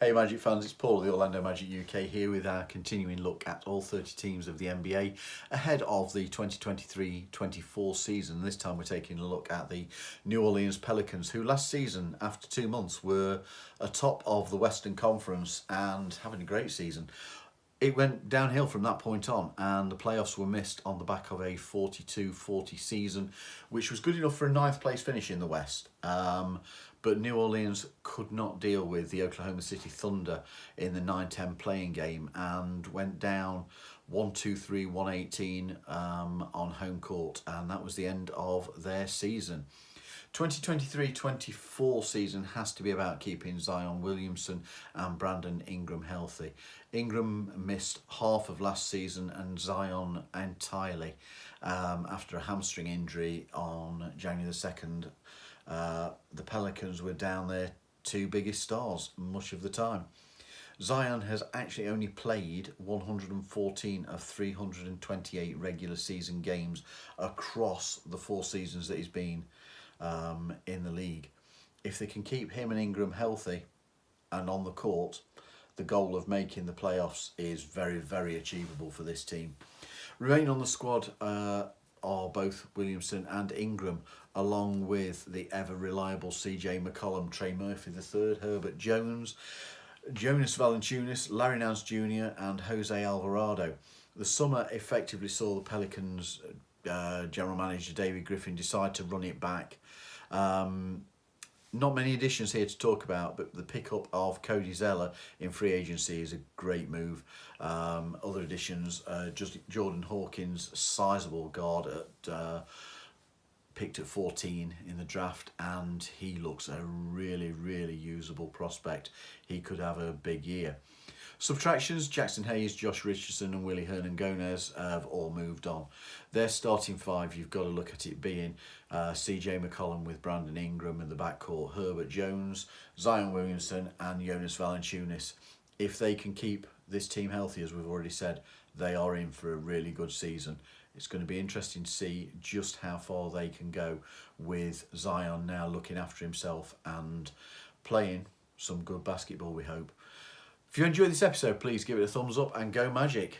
Hey Magic fans, it's Paul of the Orlando Magic UK here with our continuing look at all 30 teams of the NBA ahead of the 2023-24 season. This time we're taking a look at the New Orleans Pelicans, who last season, after 2 months, were atop of the Western Conference and having a great season. It went downhill from that point on, and the playoffs were missed on the back of a 42-40 season, which was good enough for a ninth place finish in the West. But New Orleans could not deal with the Oklahoma City Thunder in the 9-10 playing game and went down 1-2-3-118 on home court, and that was the end of their season. 2023-24 season has to be about keeping Zion Williamson and Brandon Ingram healthy. Ingram missed half of last season and Zion entirely after a hamstring injury on January the 2nd. The Pelicans were down their two biggest stars much of the time. Zion has actually only played 114 of 328 regular season games across the 4 seasons that he's been in the league. If they can keep him and Ingram healthy and on the court, the goal of making the playoffs is very, very achievable for this team. Remaining on the squad are both Williamson and Ingram, along with the ever reliable CJ McCollum, Trey Murphy III, Herbert Jones, Jonas Valanciunas, Larry Nance Jr. and Jose Alvarado. The summer effectively saw the Pelicans general manager David Griffin decide to run it back. Not many additions here to talk about, but the pickup of Cody Zeller in free agency is a great move. Other additions, just Jordan Hawkins, sizable guard picked at 14 in the draft, and he looks a really, really usable prospect. He could have a big year. Subtractions, Jackson Hayes, Josh Richardson and Willie Hernan-Gomez have all moved on. Their starting 5, you've got to look at it being CJ McCollum with Brandon Ingram in the backcourt, Herbert Jones, Zion Williamson and Jonas Valanciunas. If they can keep this team healthy, as we've already said, they are in for a really good season. It's going to be interesting to see just how far they can go with Zion now looking after himself and playing some good basketball, we hope. If you enjoyed this episode, please give it a thumbs up and go Magic.